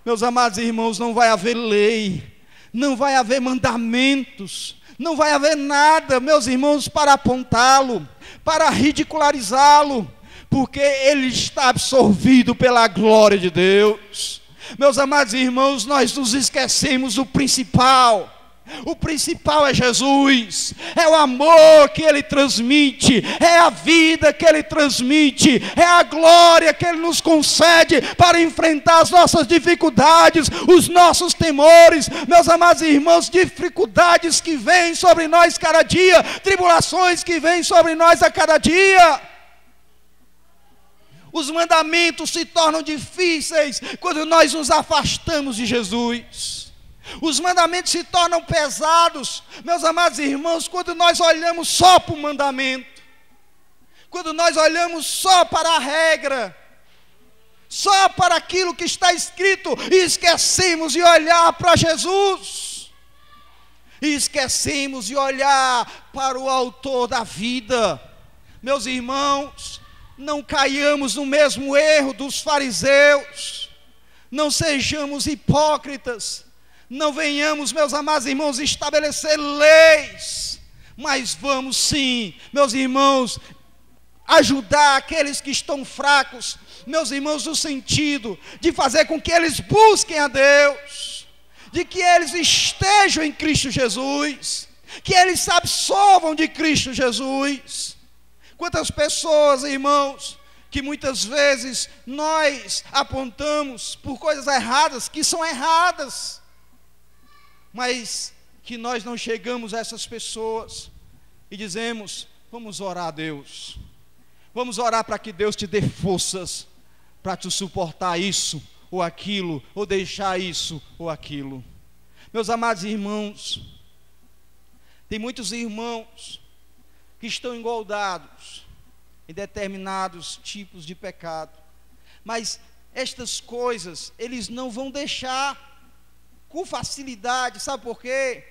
S1: Meus amados irmãos, não vai haver lei, não vai haver mandamentos, não vai haver nada, meus irmãos, para apontá-lo, para ridicularizá-lo, porque ele está absorvido pela glória de Deus. Meus amados irmãos, nós nos esquecemos do principal. O principal é Jesus, é o amor que Ele transmite, é a vida que Ele transmite, é a glória que Ele nos concede para enfrentar as nossas dificuldades, os nossos temores. Meus amados irmãos, dificuldades que vêm sobre nós cada dia, tribulações que vêm sobre nós a cada dia. Os mandamentos se tornam difíceis quando nós nos afastamos de Jesus. Os mandamentos se tornam pesados, meus amados irmãos, quando nós olhamos só para o mandamento, quando nós olhamos só para a regra, só para aquilo que está escrito, e esquecemos de olhar para Jesus, e esquecemos de olhar para o autor da vida. Meus irmãos, não caiamos no mesmo erro dos fariseus, não sejamos hipócritas, não venhamos, meus amados irmãos, estabelecer leis, mas vamos sim, meus irmãos, ajudar aqueles que estão fracos, meus irmãos, no sentido de fazer com que eles busquem a Deus, de que eles estejam em Cristo Jesus, que eles se absorvam de Cristo Jesus. Quantas pessoas, irmãos, que muitas vezes nós apontamos por coisas erradas, que são erradas, mas que nós não chegamos a essas pessoas e dizemos: vamos orar a Deus, vamos orar para que Deus te dê forças para te suportar isso ou aquilo, ou deixar isso ou aquilo. Meus amados irmãos, tem muitos irmãos que estão engoldados em determinados tipos de pecado, mas estas coisas eles não vão deixar com facilidade. Sabe por quê?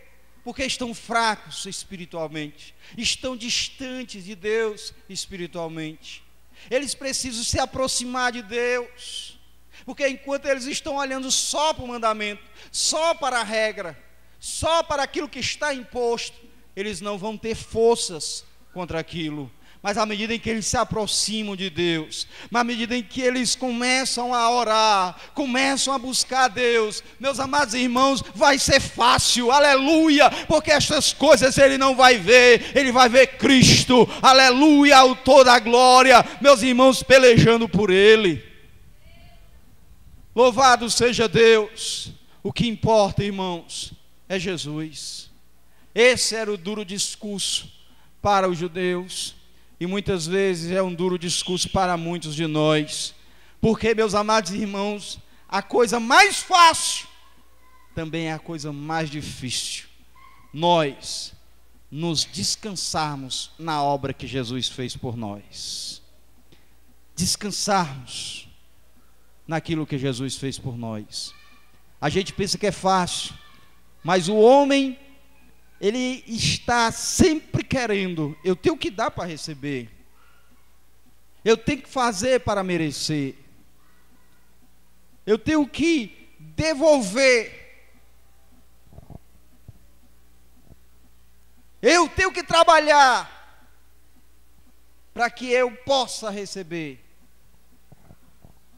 S1: Porque estão fracos espiritualmente, estão distantes de Deus espiritualmente. Eles precisam se aproximar de Deus, porque enquanto eles estão olhando só para o mandamento, só para a regra, só para aquilo que está imposto, eles não vão ter forças contra aquilo. Mas à medida em que eles se aproximam de Deus, à medida em que eles começam a orar, começam a buscar Deus, meus amados irmãos, vai ser fácil, aleluia, porque estas coisas ele não vai ver, ele vai ver Cristo, aleluia, autor da glória, meus irmãos, pelejando por ele. Louvado seja Deus. O que importa, irmãos, é Jesus. Esse era o duro discurso para os judeus, e muitas vezes é um duro discurso para muitos de nós, porque, meus amados irmãos, a coisa mais fácil também é a coisa mais difícil, nós nos descansarmos na obra que Jesus fez por nós, descansarmos naquilo que Jesus fez por nós. A gente pensa que é fácil, mas o homem, ele está sempre querendo: eu tenho que dar para receber, Eu tenho que fazer para merecer. Eu tenho que devolver. Eu tenho que trabalhar para que eu possa receber.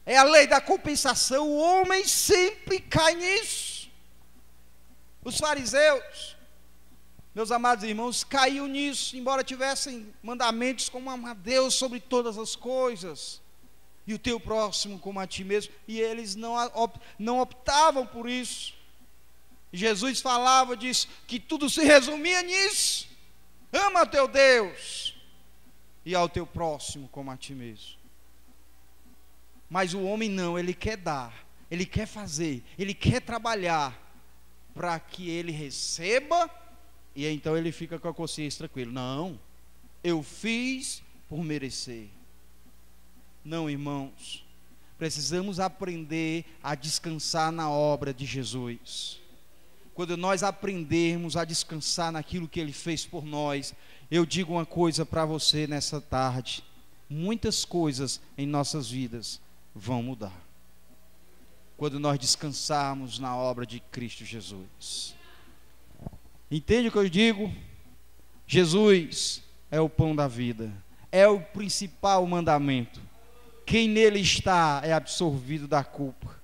S1: É a lei da compensação. O homem sempre cai nisso. Os fariseus, meus amados irmãos, caíam nisso, embora tivessem mandamentos como amar a Deus sobre todas as coisas, e o teu próximo como a ti mesmo, e eles não optavam por isso. Jesus falava disso, que tudo se resumia nisso: ama teu Deus e ao teu próximo como a ti mesmo. Mas o homem não, ele quer dar, ele quer fazer, ele quer trabalhar para que ele receba, e então ele fica com a consciência tranquila. Não, eu fiz por merecer. Não, irmãos, precisamos aprender a descansar na obra de Jesus. Quando nós aprendermos a descansar naquilo que Ele fez por nós, eu digo uma coisa para você nessa tarde: muitas coisas em nossas vidas vão mudar quando nós descansarmos na obra de Cristo Jesus. Entende o que eu digo? Jesus é o pão da vida, é o principal mandamento. Quem nele está é absolvido da culpa.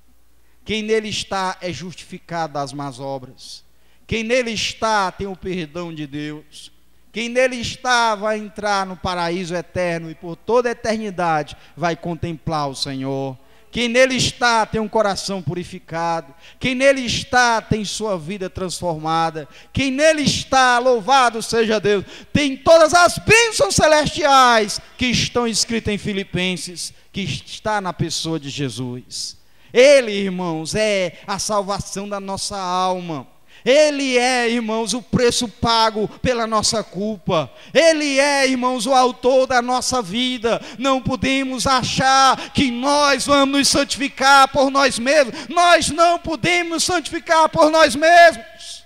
S1: Quem nele está é justificado das más obras. Quem nele está tem o perdão de Deus. Quem nele está vai entrar no paraíso eterno e por toda a eternidade vai contemplar o Senhor. Quem nele está tem um coração purificado. Quem nele está tem sua vida transformada. Quem nele está, louvado seja Deus, tem todas as bênçãos celestiais que estão escritas em Filipenses, que está na pessoa de Jesus. Ele, irmãos, é a salvação da nossa alma. Ele é, irmãos, o preço pago pela nossa culpa. Ele é, irmãos, o autor da nossa vida. Não podemos achar que nós vamos nos santificar por nós mesmos. Nós não podemos nos santificar por nós mesmos.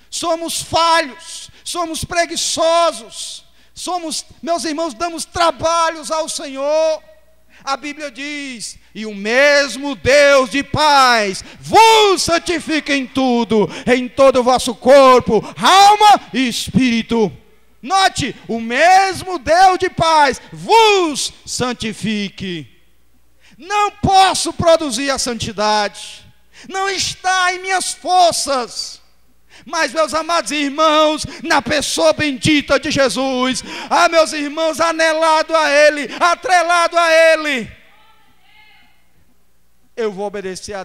S1: Somos falhos, somos preguiçosos, meus irmãos, damos trabalhos ao Senhor. A Bíblia diz: e o mesmo Deus de paz vos santifica em tudo, em todo o vosso corpo, alma e espírito. Note, o mesmo Deus de paz vos santifique. Não posso produzir a santidade, não está em minhas forças. Mas, meus amados irmãos, na pessoa bendita de Jesus, meus irmãos, anelado a Ele, atrelado a Ele, eu vou obedecer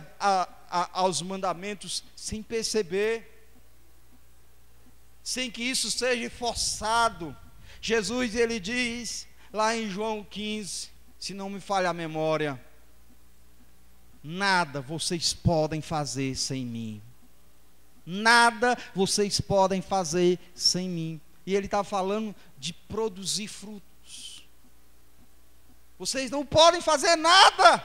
S1: aos mandamentos sem perceber, sem que isso seja forçado. Jesus, Ele diz lá em João 15, se não me falha a memória: nada vocês podem fazer sem mim. Nada vocês podem fazer sem mim. E ele está falando de produzir frutos. Vocês não podem fazer nada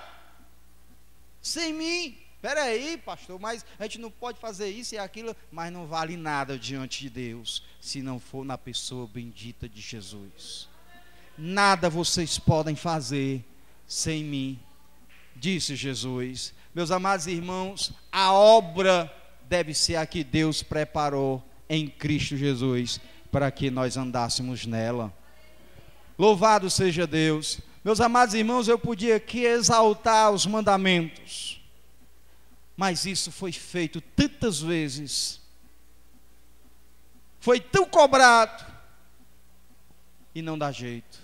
S1: sem mim. Espera aí, pastor, mas a gente não pode fazer isso e aquilo. Mas não vale nada diante de Deus se não for na pessoa bendita de Jesus. Nada vocês podem fazer sem mim, disse Jesus. Meus amados irmãos, a obra deve ser a que Deus preparou em Cristo Jesus, para que nós andássemos nela. Louvado seja Deus. Meus amados irmãos, eu podia aqui exaltar os mandamentos, mas isso foi feito tantas vezes, foi tão cobrado, e não dá jeito.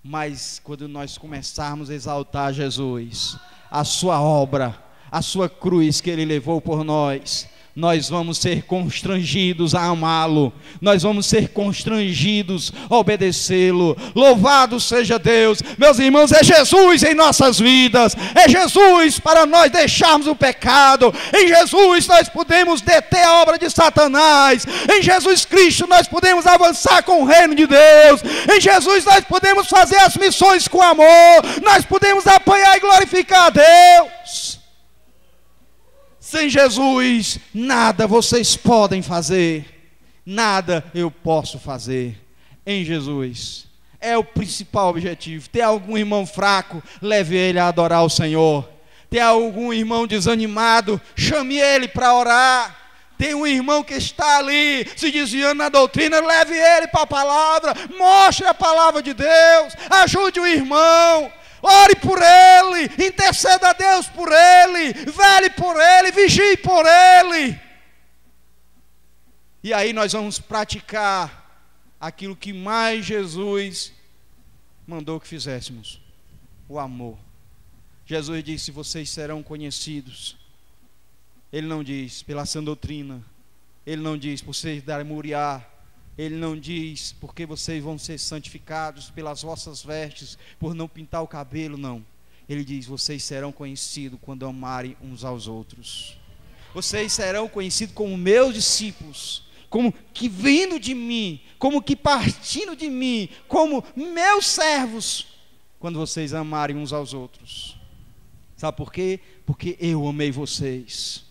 S1: Mas quando nós começarmos a exaltar Jesus, a sua obra, a sua cruz que Ele levou por nós, nós vamos ser constrangidos a amá-lo, nós vamos ser constrangidos a obedecê-lo. Louvado seja Deus. Meus irmãos, é Jesus em nossas vidas, é Jesus para nós deixarmos o pecado. Em Jesus nós podemos deter a obra de Satanás. Em Jesus Cristo nós podemos avançar com o reino de Deus. Em Jesus nós podemos fazer as missões com amor, nós podemos apanhar e glorificar a Deus. Sem Jesus, nada vocês podem fazer, nada eu posso fazer. Em Jesus, é o principal objetivo. Tem algum irmão fraco, leve ele a adorar o Senhor. Tem algum irmão desanimado, chame ele para orar. Tem um irmão que está ali se desviando na doutrina, leve ele para a palavra, mostre a palavra de Deus, ajude o irmão, ore por ele, interceda a Deus por ele, vele por ele, vigie por ele. E aí nós vamos praticar aquilo que mais Jesus mandou que fizéssemos, o amor. Jesus disse: vocês serão conhecidos. Ele não diz pela sã doutrina, ele não diz por vocês darem muriar, ele não diz porque vocês vão ser santificados pelas vossas vestes, por não pintar o cabelo, não. Ele diz: vocês serão conhecidos quando amarem uns aos outros. Vocês serão conhecidos como meus discípulos, como que vindo de mim, como que partindo de mim, como meus servos, quando vocês amarem uns aos outros. Sabe por quê? Porque eu amei vocês.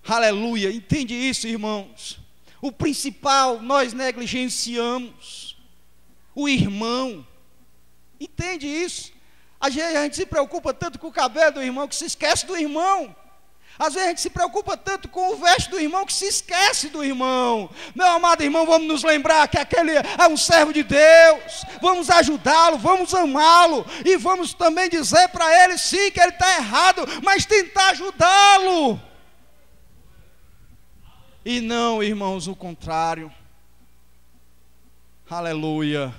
S1: Aleluia, entende isso, irmãos? O principal nós negligenciamos, o irmão. Entende isso? A gente se preocupa tanto com o cabelo do irmão que se esquece do irmão. Às vezes a gente se preocupa tanto com o veste do irmão que se esquece do irmão. Meu amado irmão, vamos nos lembrar que aquele é um servo de Deus. Vamos ajudá-lo, vamos amá-lo. E vamos também dizer para ele, sim, que ele está errado, mas tentar ajudá-lo. E não, irmãos, o contrário. Aleluia.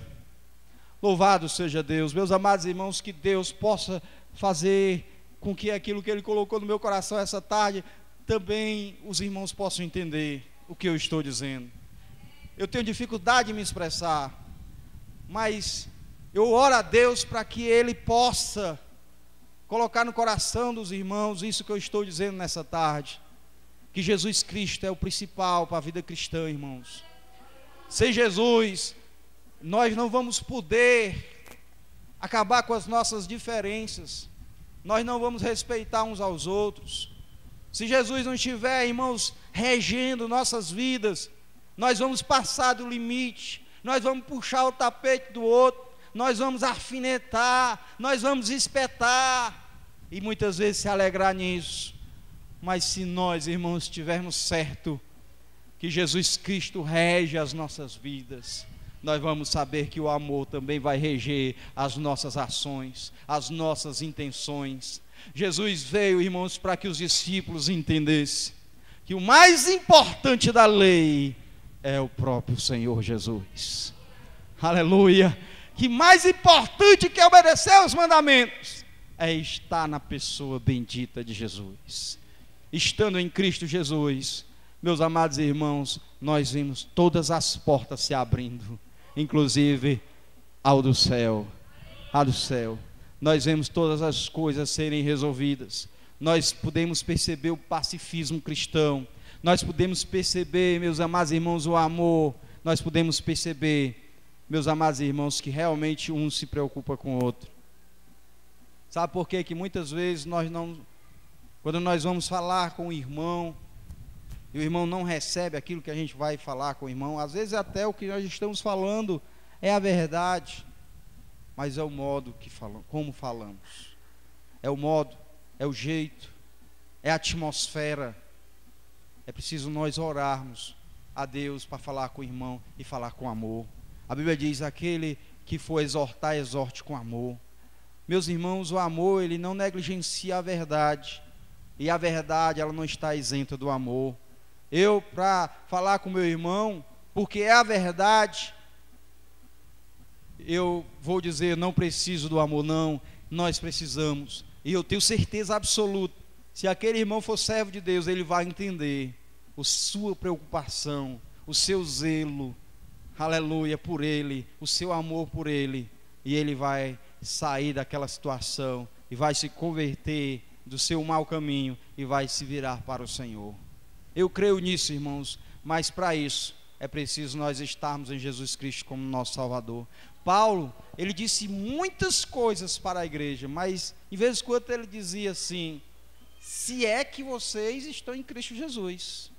S1: Louvado seja Deus. Meus amados irmãos, que Deus possa fazer com que aquilo que Ele colocou no meu coração essa tarde, também os irmãos possam entender o que eu estou dizendo. Eu tenho dificuldade de me expressar, mas eu oro a Deus para que Ele possa colocar no coração dos irmãos isso que eu estou dizendo nessa tarde, que Jesus Cristo é o principal para a vida cristã, irmãos. Sem Jesus, nós não vamos poder acabar com as nossas diferenças, nós não vamos respeitar uns aos outros. Se Jesus não estiver, irmãos, regendo nossas vidas, nós vamos passar do limite, nós vamos puxar o tapete do outro, nós vamos alfinetar, nós vamos espetar, e muitas vezes se alegrar nisso. Mas se nós, irmãos, estivermos certo que Jesus Cristo rege as nossas vidas, nós vamos saber que o amor também vai reger as nossas ações, as nossas intenções. Jesus veio, irmãos, para que os discípulos entendessem que o mais importante da lei é o próprio Senhor Jesus. Aleluia! Que mais importante que obedecer aos mandamentos é estar na pessoa bendita de Jesus. Estando em Cristo Jesus, meus amados irmãos, nós vimos todas as portas se abrindo, inclusive ao do céu. Nós vemos todas as coisas serem resolvidas. Nós podemos perceber o pacifismo cristão. Nós podemos perceber, meus amados irmãos, o amor. Nós podemos perceber, meus amados irmãos, que realmente um se preocupa com o outro. Sabe por quê? Que muitas vezes quando nós vamos falar com o irmão, e o irmão não recebe aquilo que a gente vai falar com o irmão, às vezes até o que nós estamos falando é a verdade, mas é o modo como falamos, é o modo, é o jeito, é a atmosfera. É preciso nós orarmos a Deus para falar com o irmão e falar com amor. A Bíblia diz: aquele que for exortar, exorte com amor. Meus irmãos, o amor, ele não negligencia a verdade, e a verdade, ela não está isenta do amor. Eu, para falar com meu irmão, porque é a verdade, eu vou dizer, não preciso do amor, não. Nós precisamos, e eu tenho certeza absoluta, se aquele irmão for servo de Deus, ele vai entender a sua preocupação, o seu zelo, aleluia, por ele, o seu amor por ele, e ele vai sair daquela situação, e vai se converter do seu mau caminho, e vai se virar para o Senhor. Eu creio nisso, irmãos, mas para isso é preciso nós estarmos em Jesus Cristo como nosso Salvador. Paulo, ele disse muitas coisas para a igreja, mas em vez de quando ele dizia assim: se é que vocês estão em Cristo Jesus,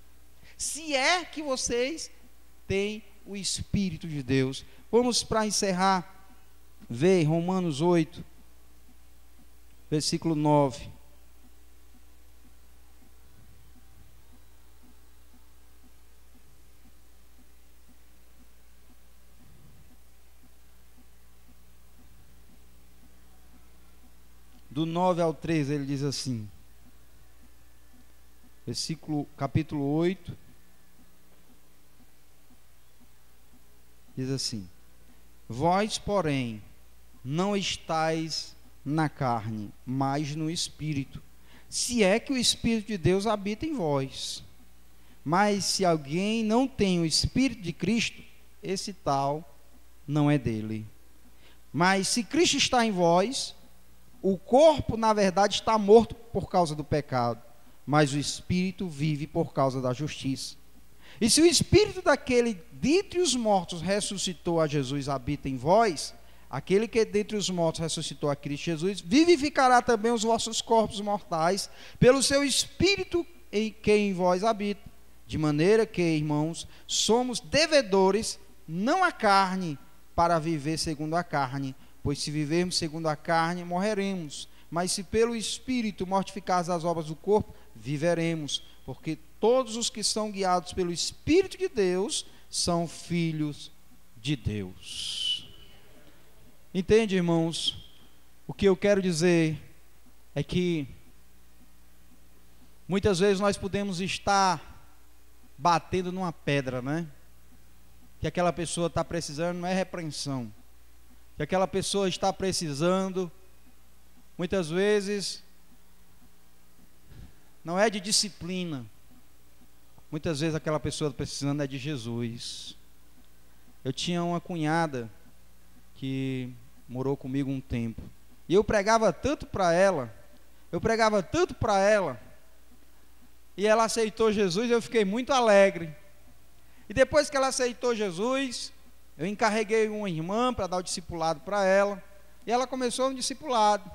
S1: se é que vocês têm o Espírito de Deus. Vamos para encerrar, ver Romanos 8, versículo 9. Do 9 ao 13 ele diz assim, capítulo 8, diz assim: vós, porém, não estáis na carne, mas no Espírito, se é que o Espírito de Deus habita em vós. Mas se alguém não tem o Espírito de Cristo, esse tal não é dele. Mas se Cristo está em vós, o corpo, na verdade, está morto por causa do pecado, mas o Espírito vive por causa da justiça. E se o Espírito daquele dentre os mortos ressuscitou a Jesus habita em vós, aquele que dentre os mortos ressuscitou a Cristo Jesus, vivificará também os vossos corpos mortais, pelo seu Espírito que em vós habita. De maneira que, irmãos, somos devedores, não à carne, para viver segundo a carne. Pois se vivermos segundo a carne, morreremos. Mas se pelo Espírito mortificares as obras do corpo, viveremos. Porque todos os que são guiados pelo Espírito de Deus são filhos de Deus. Entende, irmãos? O que eu quero dizer é que muitas vezes nós podemos estar batendo numa pedra, né? Que aquela pessoa está precisando, não é repreensão. Que aquela pessoa está precisando, muitas vezes, não é de disciplina. Muitas vezes aquela pessoa está precisando é de Jesus. Eu tinha uma cunhada que morou comigo um tempo. E eu pregava tanto para ela, e ela aceitou Jesus, eu fiquei muito alegre. E depois que ela aceitou Jesus, eu encarreguei uma irmã para dar o discipulado para ela, e ela começou um discipulado.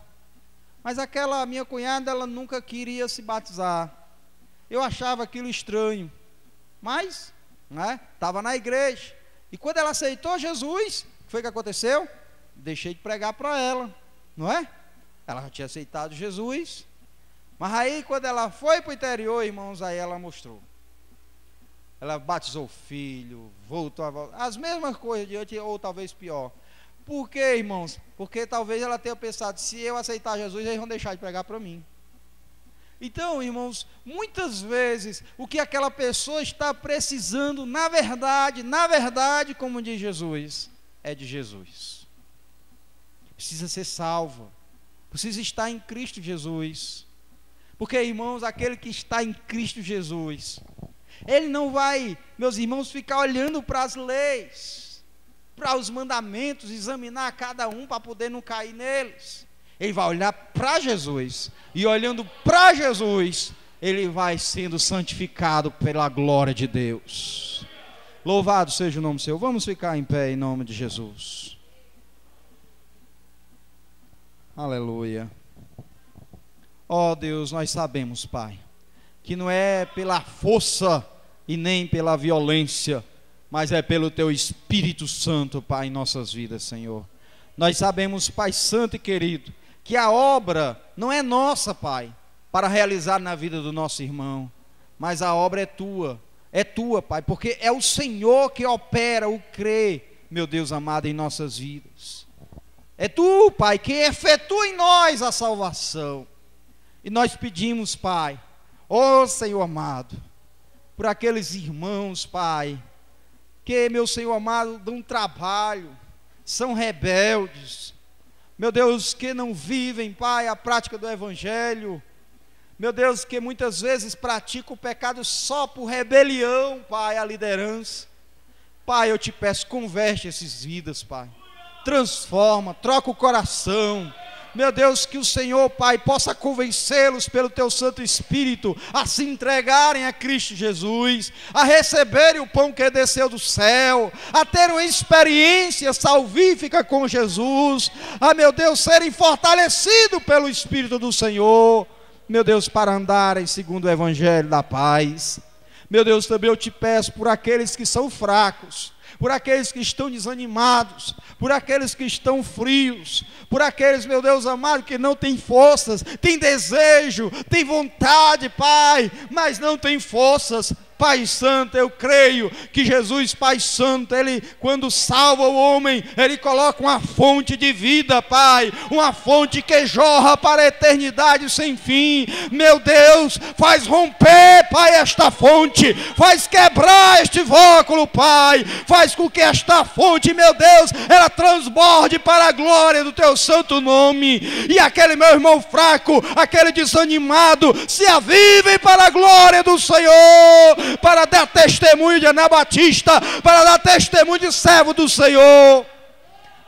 S1: Mas aquela minha cunhada, ela nunca queria se batizar. Eu achava aquilo estranho, mas, né, estava na igreja. E quando ela aceitou Jesus, o que foi que aconteceu? Deixei de pregar para ela, não é? Ela já tinha aceitado Jesus. Mas aí, quando ela foi para o interior, irmãos, aí ela mostrou. Ela batizou o filho, voltou a voltar, as mesmas coisas diante, ou talvez pior. Por quê, irmãos? Porque talvez ela tenha pensado, se eu aceitar Jesus, eles vão deixar de pregar para mim. Então, irmãos, muitas vezes, o que aquela pessoa está precisando, na verdade, como diz Jesus, é de Jesus. Precisa ser salva, precisa estar em Cristo Jesus. Porque, irmãos, aquele que está em Cristo Jesus, ele não vai, meus irmãos, ficar olhando para as leis, para os mandamentos, examinar cada um para poder não cair neles. Ele vai olhar para Jesus, e olhando para Jesus, ele vai sendo santificado pela glória de Deus. Louvado seja o nome do Senhor. Vamos ficar em pé em nome de Jesus. Aleluia. Ó Deus, nós sabemos, Pai, que não é pela força e nem pela violência, mas é pelo Teu Espírito Santo, Pai, em nossas vidas, Senhor. Nós sabemos, Pai Santo e querido, que a obra não é nossa, Pai, para realizar na vida do nosso irmão, mas a obra é Tua, Pai, porque é o Senhor que opera o crer, meu Deus amado, em nossas vidas. É Tu, Pai, que efetua em nós a salvação. E nós pedimos, Pai, ó Senhor amado, por aqueles irmãos, Pai, que, meu Senhor amado, dão trabalho, são rebeldes, meu Deus, que não vivem, Pai, a prática do Evangelho, meu Deus, que muitas vezes praticam o pecado só por rebelião, Pai, à liderança. Pai, eu te peço, converte essas vidas, Pai, transforma, troca o coração. Meu Deus, que o Senhor, Pai, possa convencê-los pelo Teu Santo Espírito a se entregarem a Cristo Jesus, a receberem o pão que desceu do céu, a terem uma experiência salvífica com Jesus, a, meu Deus, serem fortalecidos pelo Espírito do Senhor, meu Deus, para andarem segundo o Evangelho da paz. Meu Deus, também eu te peço por aqueles que são fracos, por aqueles que estão desanimados, por aqueles que estão frios, por aqueles, meu Deus amado, que não têm forças, têm desejo, têm vontade, Pai, mas não têm forças. Pai Santo, eu creio que Jesus, Pai Santo, Ele, quando salva o homem, Ele coloca uma fonte de vida, Pai, uma fonte que jorra para a eternidade sem fim. Meu Deus, faz romper, Pai, esta fonte, faz quebrar este vóculo, Pai, faz com que esta fonte, meu Deus, ela transborde para a glória do Teu santo nome, e aquele meu irmão fraco, aquele desanimado, se avivem para a glória do Senhor, para dar testemunho de Anabatista, para dar testemunho de servo do Senhor.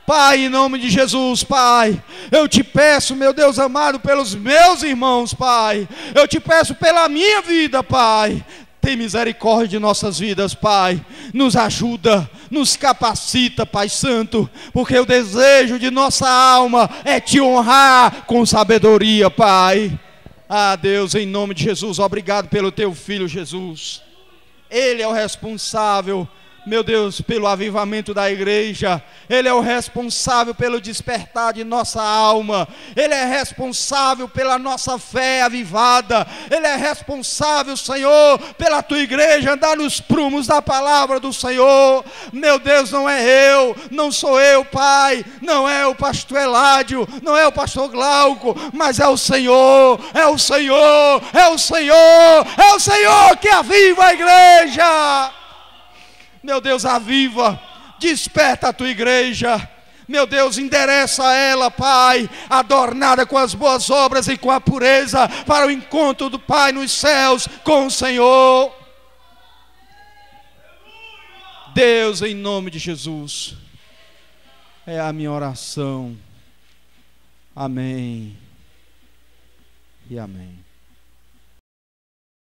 S1: Pai, em nome de Jesus, Pai, eu te peço, meu Deus amado, pelos meus irmãos, Pai, eu te peço pela minha vida, Pai, tem misericórdia de nossas vidas, Pai, nos ajuda, nos capacita, Pai Santo, porque o desejo de nossa alma é te honrar com sabedoria, Pai. Ah, Deus, em nome de Jesus, obrigado pelo Teu Filho Jesus. Ele é o responsável, meu Deus, pelo avivamento da igreja. Ele é o responsável pelo despertar de nossa alma. Ele é responsável pela nossa fé avivada. Ele é responsável, Senhor, pela Tua igreja andar nos prumos da palavra do Senhor. Meu Deus, não é eu, não sou eu, Pai, não é o pastor Eládio, não é o pastor Glauco, mas é o Senhor, é o Senhor, é o Senhor, é o Senhor que aviva a igreja. Meu Deus, aviva, desperta a Tua igreja, meu Deus, endereça ela, Pai, adornada com as boas obras e com a pureza, para o encontro do Pai nos céus com o Senhor. Deus, em nome de Jesus, é a minha oração. Amém e amém.